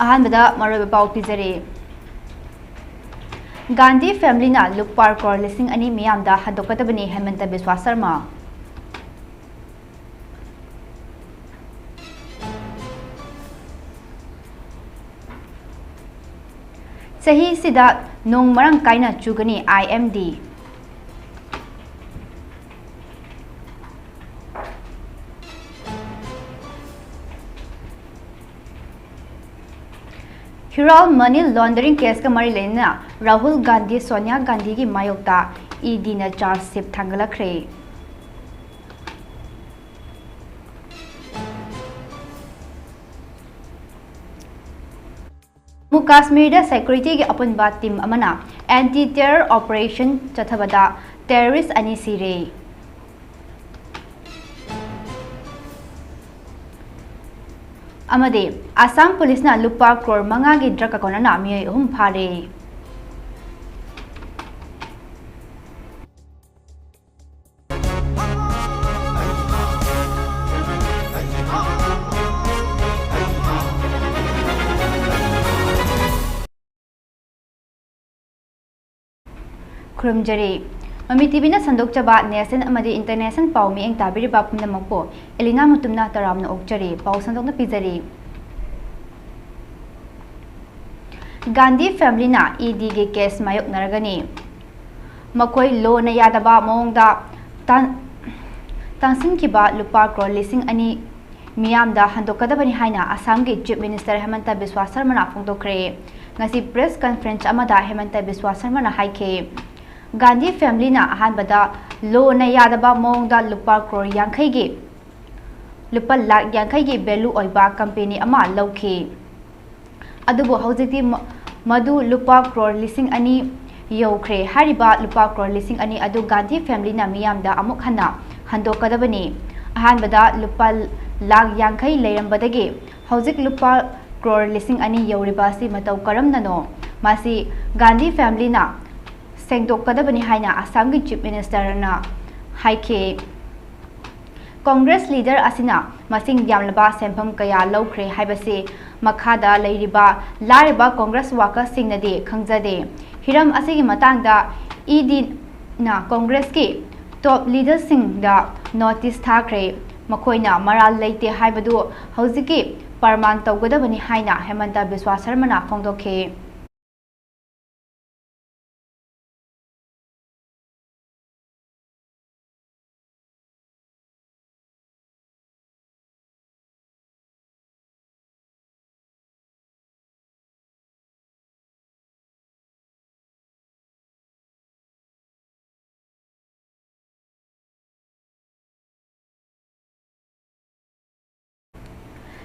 अहानबदा मरोब पाउ पिजरे गांधी फैमिली ना लुपार क्रॉर लिसिंग अनि मियामदा हदोकतबनी हेमंत बिस्वा शर्मा सही सिदा नोंग मरंग काइना चुगनी IMD Herald money laundering case का मरी लेना राहुल गांधी सोनिया गांधी की मायोक्ता ED ना चार्जशीट थांगलखरे जम्मू काश्मीर सिक्योरिटी के अपुनबा टीम अमना एंटी टेरर ऑपरेशन चथबदा टेररिस्ट अनि सिरे आसाम पुलिस ना लुपा क्रोर मंगा की ड्रग अकाउंट ना मिय अहुम फारे खुरमजरे ममी टीवी ना संदोकचबा नेशनल अमदी इंटरनेशनल पाउ मी एंग ताबिरि बापुम नमकपो एलिना मुतुमना तरामना ओक्चरे पाउ संदोकना पिजरे गांधी फैमिली ना ED के केस मायोक नरगनी मकोई लो न यादबा मोंगदा तांसिन की बा लुपा क्रोर लिसिंग अनि मियामदा हंदोकदबनी हाइना आसाम के चीफ मिनिस्टर हेमंत बिस्वा शर्मा फोंदोक्रे ngasi press conference amada Himanta Biswa Sarma हाइखे गांधी फैमिली ना अहानबदा लो न यादबा मोंगदा लुपा क्रोर यांखैगे लुपा लाख यांखैगे वैल्यू ओइबा कंपनी अमा लौखे अदुबो हौजिति मधु लुपा क्रोर लिसिंग अनि यौख्रे हारिबा लुपा क्रोर लिसिंग अनि अदु गांधी फैमिली ना मियामदा अमुक हन्ना हंदोकदबनी अहानबदा लुपा लाख यांखै लेरंबदगे हौजिक लुपा क्रोर लिसिंग अनि यौरिबासी मतौ करमननो मासी गांधी फैमिली ना सेंगदोकदबनी हाइना आसाम की चीफ मिनिस्टर ना हाइखे कांग्रेस लीडर असिना मसिंग यामलबा सेंफम कया लौख्रे हाइबसे मखादा लैरिबा लारिबा कांग्रेस वाकर्स सिंगनदे खंगजदे हिरम असिगी मतांगदा ED ना कांग्रेस के टॉप लीडर सिंगदा नोटिस थाख्रे मखोइना मराल लेते हाइबदु हौजिकी परमान तौगदबनी हाइना हेमंत बिस्वा शर्मा फोंदोखे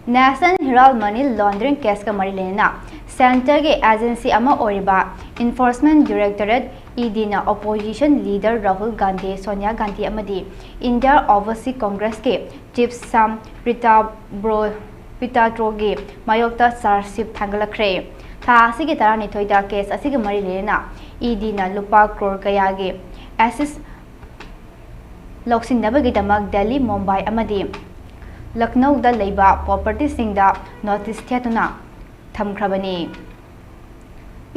National Herald money laundering case का मरी लेना सेंटर के एजेंसी अमा ओरिबा इन्फोर्समेंट डायरेक्टरेट ED ना ऑपोजिशन लीडर राहुल गांधी सोनिया गांधी अमदी इंडिया ओवरसी कांग्रेस के चीफ साम पिताट्रोगे मायोक्ता चार्जशीट थांगलखरे था असिगे तरानिथोइदा केस असिगे मरी लेना ED ना लुपा क्रोर कयागे एसिस लौसिनबगीदमक दिल्ली मुंबई अमदी लखनऊ दा लेबा प्रॉपर्टी सिंगदा नोटिस थेतुना थमख्रबनी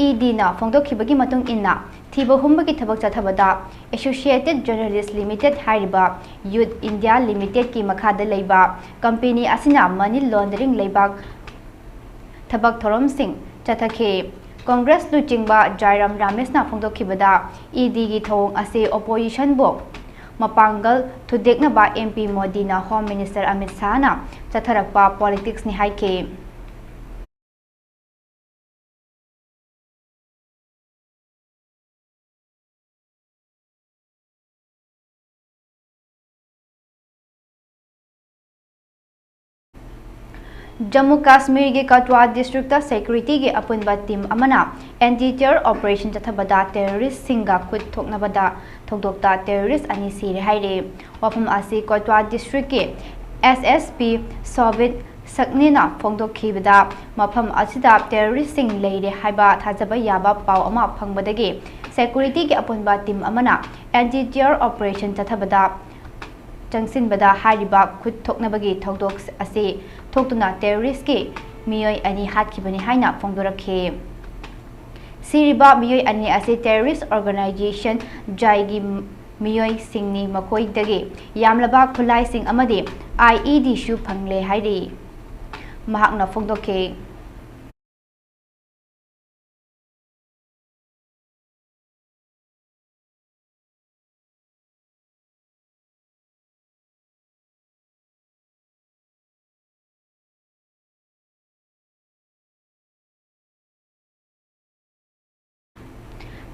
ED ना फोंदोखिबगी मतुंग इन्ना थीबो हुंबगी थबक चथबदा एसोसिएटेड जर्नलिस्ट लिमिटेड हाइरिबा यूथ इंडिया लिमिटेड की मखादा लेबा कंपनी असिना मनी लॉन्ड्रिंग लेबा थबक थोरम सिंह चथखे कांग्रेस लुचिंगबा जयराम रामेश ना फोंदोखिबदा ED की थोंग असे ओपोजिशन बो मपांगल थुदेकनबा MP मोदी ना होम मिनिस्टर अमित शाह ना चथरकपा पॉलिटिक्स नि हाइखे जम्मू काश्मीर के कठुआ डिस्ट्रिक्ट सिक्योरिटी के अपुनबा टीम अमना एंटी टेरर ऑपरेशन चथबदा टेररिस्ट सिंगा खुद थोकनबदा थोकदोक्ता टेररिस्ट अनि सिरे हाइरे वफम आसी कठुआ डिस्ट्रिक्ट के SSP सोवित सकनीना फोंदोखिबदा मफम असिदा टेररिस्ट सिंग लेरे हाइबा थाजबा याबा पाव अमा फंगबदगे सिक्योरिटी के अपुनबा टीम अमना एंटी टेरर ऑपरेशन चथबदा चंगसिनबदा हारिबा खुद थोकनबगी थौदोक असे थोकतुना टेररिस्ट के miyoi ani hatkibani haina phongdorakhe siriba miyoi ani ase terrorist organization jaigi miyoi singni makoi dagi yamlaba khulai sing amadi IED shu phangle hairi mahakna phongdokhe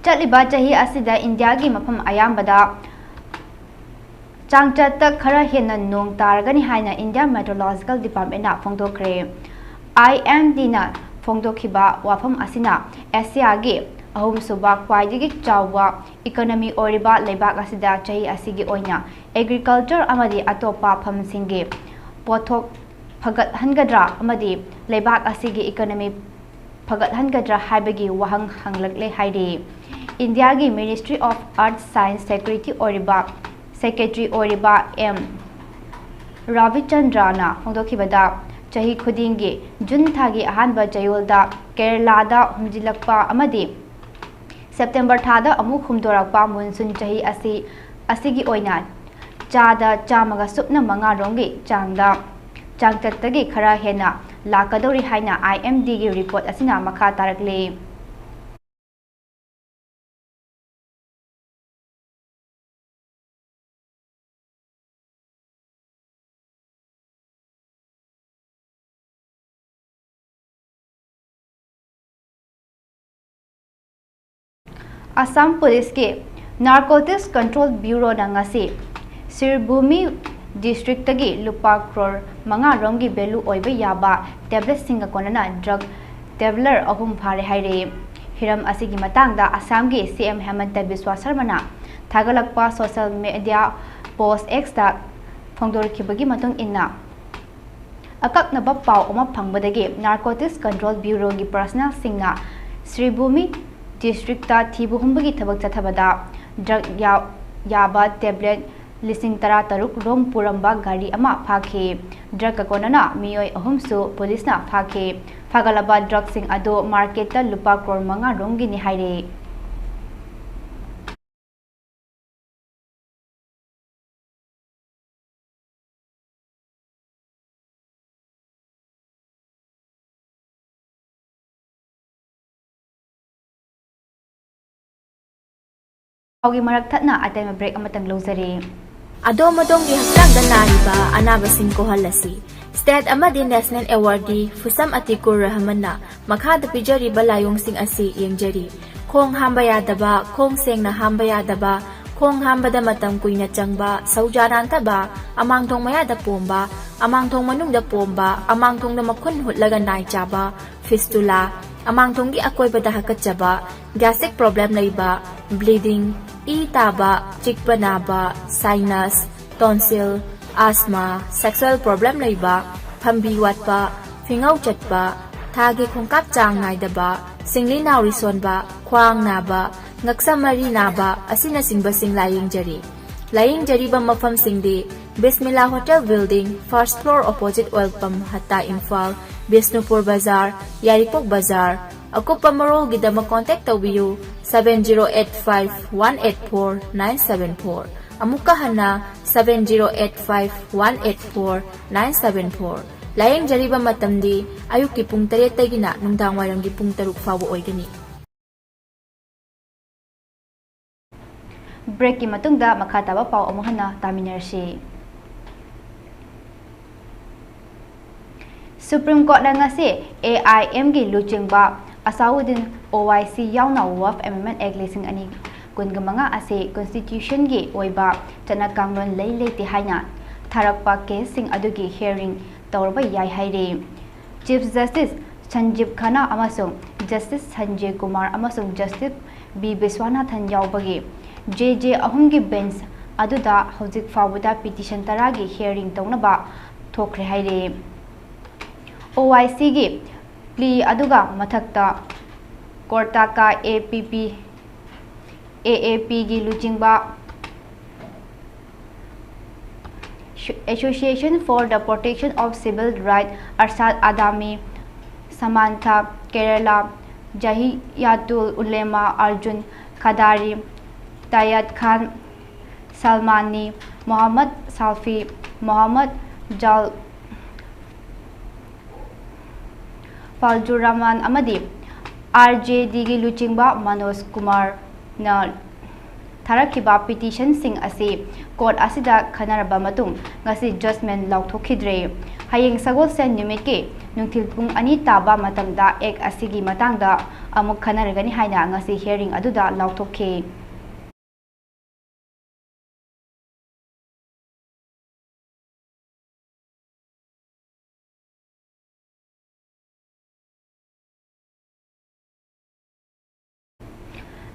चलिबा चाही असिदा India की मफम अयामबदा चांगचत खरा हेन नोंग तारगनी हाइना India meteorological department ना फोंदोखरे IMD ना फोंदोखिबा वाफम असिना Asia गे अहुम सुबा क्वाइदिगी चावा economy ओरिबा लेबाक असिदा चाही असिगी ओइना एग्रीकल्चर अमदी अतोपा फम सिंगे पोथोक फगत हनगद्रा अमदी लेबाक असिगी इकोनॉमी फगत हनगद्रा हाइबगी वहंग हंगलकले हाइरे इंडिया की ministry of earth science secretary ओरिबा सेक्रेटरी ओरिबा M रविचंद्रना फोंदोखिबदा चाही खुदिंगे जुन थागी अहानबा चयोलदा केरलादा हुमजिलकपा अमदी सेप्टेम्बर थादा अमु खुमदोरकपा मुनसुन चाही असिगी ओइना चादा चामगा सुपना मंगा रोंगे चांगदा चांगततगी खरा हेना लाकदोरी हाइना IMD की रिपोर्ट असिना मखा तारकले असम पुलिस के नार्कोटिक्स कंट्रोल ब्यूरो नंगासी सिरभूमि डिस्ट्रिक्ट की लुपा क्रोर मंगा रोम की बेलू ओइबे याबा टैबलेट सिंग कोनना ड्रग टेबलर अहुम फारे हाइरे हिरम असिगी मतंगदा असम की CM हेमंत बिस्वा शर्मा थागलकपा सोशल मीडिया पोस्ट X ता फोंदोरखिबगी मतुंग इन्ना अकक्नबा पाव अमा फंगबदगी नार्कोटिक्स कंट्रोल ब्यूरो की पर्सनल सिंगना श्रीभूमि डिस्ट्रिक्ट थीबुहुंबगी थबक चथबदा ड्रग याबा टेबलेट लिसिंग तरा तरुक रोम पुरंबा गाड़ी अमा फाखे ड्रग कोनना मियोय अहुमसु पुलिसना फाखे फागलबा ड्रग सिंग अदो मार्केट लुपा क्रोर मंगा रोंगी नि हाइरे की मरक थना अतैम ब्रेक अमतंग लौजरे अदोम अदोंगी हक्चांगदा नारिबा अनाबसिंग कोहलसी स्टेट अमदी नेशनल अवार्डी फुसम अतिकुर रहमन्ना मखाद पिजरीबा लायोंगसिंग असि येंजरी खोंग हांबा यादबा खोंग सेंगना हांबा यादबा खोंग हांबदा मतम कुइना चंगबा सौजारांतबा अमांगथोंग मयादा पोंबा अमांगथोंग मनुंगदा पोंबा अमांगथोंगदा मखुन हुटलगा नाइ चाबा फिस्टुला अमांगथोंगी अकोइबदा हकचबा गैस्ट्रिक प्रॉब्लम लैबा ब्लीडिंग ई ताबा चिकपा नाबा साइनस टॉन्सिल आस्मा सेक्सुअल प्रॉब्लम लैबा फंबी वाटपा फिंगौ चटपा थागे खोंकाप चांग नाइदबा सिंगली नाउरी सोनबा ख्वांग नाबा ngaksa mari naba asina singba sing laying jari ba mafam singdi Bismillah Hotel Building first floor opposite oil pump hatta Imphal Bisnupur Bazaar Yaripok Bazaar akupa marol gidama contact tawbiyu 7085184974 amuka hana 7085184974 laying jari ba matamdi ayuki pung 3 tagina nungdang wairanggi pung 3 fawo oigani break की मतुंगदा मखाताबा पाव अमुहना तामिनरसी supreme court नंगासे AIM की लुचिंगबा Asaduddin OIC यावना Waqf amendment act लिसिंग अनि कुनगमंगा असे constitution की ओइबा चना कांगलोन लई लेते हाइना थारकपा casing अदुगी hearing तौरबा याय हाइरे चीफ जस्टिस संजीव खन्ना अमसुंग जस्टिस संजय कुमार अमसुंग जस्टिस बी विश्वनाथन यावबगी JJ अहुम की बेंच अदुदा हौजिक फावदा पिटिशन तरा की हियरिंग तौनबा थोखरे हाइरे OIC की प्ली अदुगा मथक्ता कोर्टा का AAP की लुचिंगबा Association for the Protection of Civil Rights अरसाद आदामी Samantha Kerala, Jahiyatul Ulema Arjun Khadari, Tayat Khan Salmani, Muhammad Salfi, Muhammad Jal Faljuraman Amadi, RJD gi Luchingba Manoj Kumar na Tharakiba petition sing asi court asida khanaraba matung ngasi judgment laukthokidre hayeng sagol sen numit ke nungthil pung ani taba matamda ek asigi matangda amuk khanaragani haina ngasi hearing aduda lauthokhe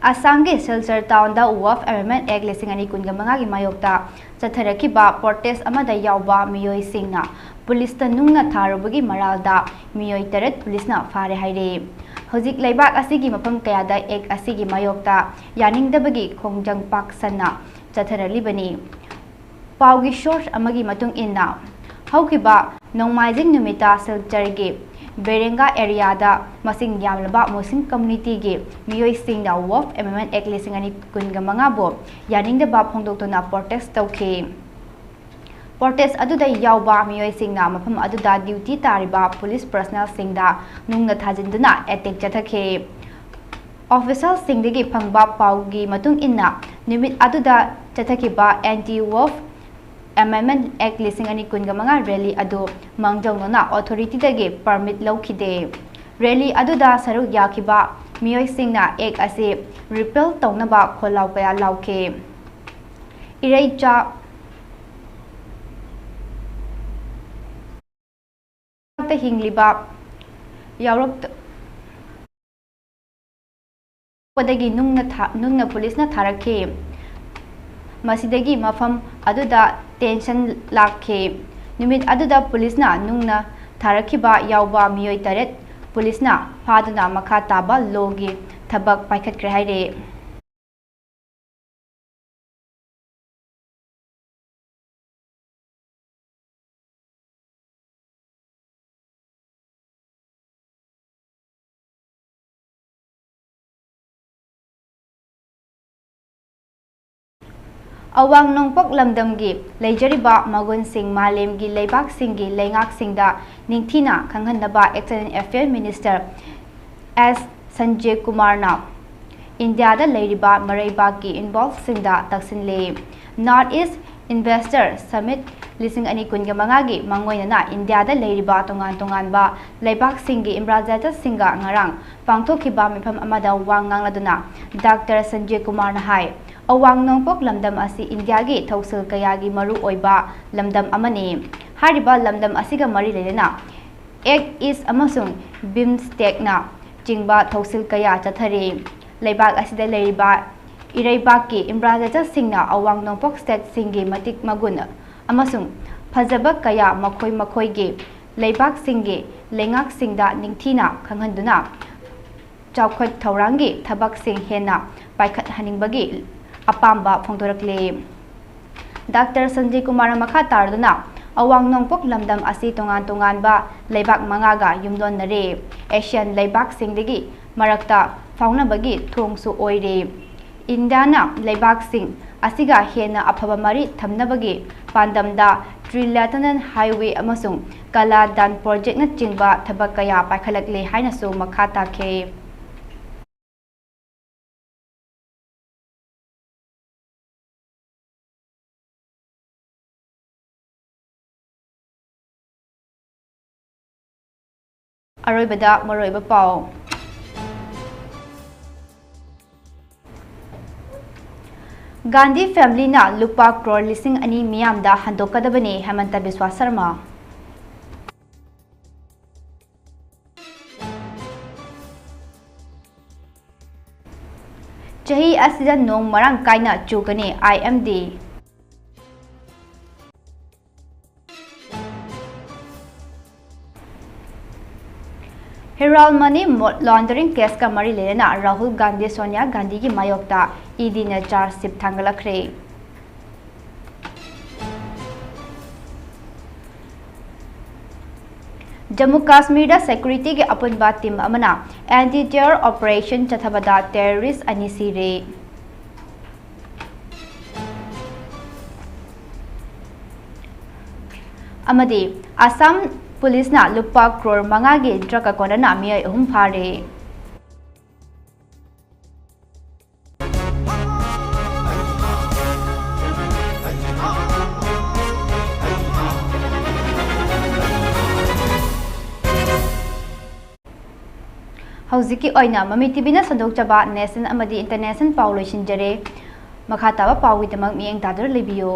Asamge Silchar Town da Wharf Amendment Act Lisingani Wangmagi Mayokta Chatharakiba protest amada yauba miyoi singna police ta nungna tharubagi maralda miyoi teret police na fare haire hojik leibak asigi mafam kayada ek asigi mayokta yaningdabagi khongjang pak sanna chatharalibani paugi source amagi matung inna haukiba nongmaijing numita Silcharge Berenga area da masing yamlaba musing community ge miyoi sing da Wharf Amendment Act Lisingani Wangmagi bo yaning da ba phongdok na protest tawkhe protest aduda yauba miyoi sing na mafam aduda duty tariba police personnel sing da nungna thajinduna attack chathakhe official sing degi phangba paugi matung inna nimit aduda chathakhiba anti Wharf Amendment Act Lisingani Wangmagi rally adu mangjongna authority dagi permit laukhide rally aduda saruk yakiba miyoi singna ek ase repeal tawnaba kholau kaya laukhe iraicha ta hingliba yaurok padagi nungna police na tharakhe masidagi mafam aduda tension lakhe numit aduda police na nungna tharakhiba yauba miyoi taret police na phaduna makha taba logi thabak paikhat kre haire Awang nongpok lamdamgi leijariba magun sing malemgi leibak singgi leingak singda ningthina khanghanaba External Affairs Minister S Sanjay Kumar na India da leiriba maraibaki involved singda taksinle North East Investor Summit Lisingani Wangmagi mangoina na India da leiriba tongan ba leibak singgi imbrajata singa ngarang pangthokiba mifam amada wangang laduna Dr. Sanjay Kumar na hai Awang nongpok lamdam asi India gi thausil kayagi maru oiba lamdam amani hariba lamdam asiga mari lelena Egg East amasung BIMSTEC na jingba thausil kaya chathare leibak asida leiriba iraibaki imbrajaja singna awang nongpok state singi matik magun amasung phajaba kaya makhoi gi leibak singi lengak singda ningthina khanghanduna chawkhat thaurangi thabak sing hena paikhat haningbagi apamba phongdorakle Dr. Sanjay Kumar makha tarduna awang nongpok lamdam asi tongan ba leibak mangaga yumdon nare Asian leibak singdegi marakta faunabagi thongsu oire Indiana leibak sing asiga hena aphaba mari thamnabagi pandamda Trilatan Highway amasung Kala Dan project na jingba thabak kaya paikhalakle haina su makha takhe Aroibada maroiba pau Gandhi family na lupa crore lising ani miyamda handokadabani Hemanta Biswa Sarma Chahi asida nong marang kaina chugani IMD Herald money laundering case ka mari lena Rahul Gandhi Sonia Gandhi ki mayokta ED na charge ship thangalakre Jammu Kashmir security के अपुनबा team अमना anti terror operation चथबदा terrorist अनि सिरे अमदी Assam police ना लुपा crore मंगागे drug कोना मियाई अहुम फारे हौजिकी ओइना mummy TV संदोकचबा national अमदी international पाउ लोइसिनजरे मखा ताबा पाउगी दमक मियेंग तादर लेबियो।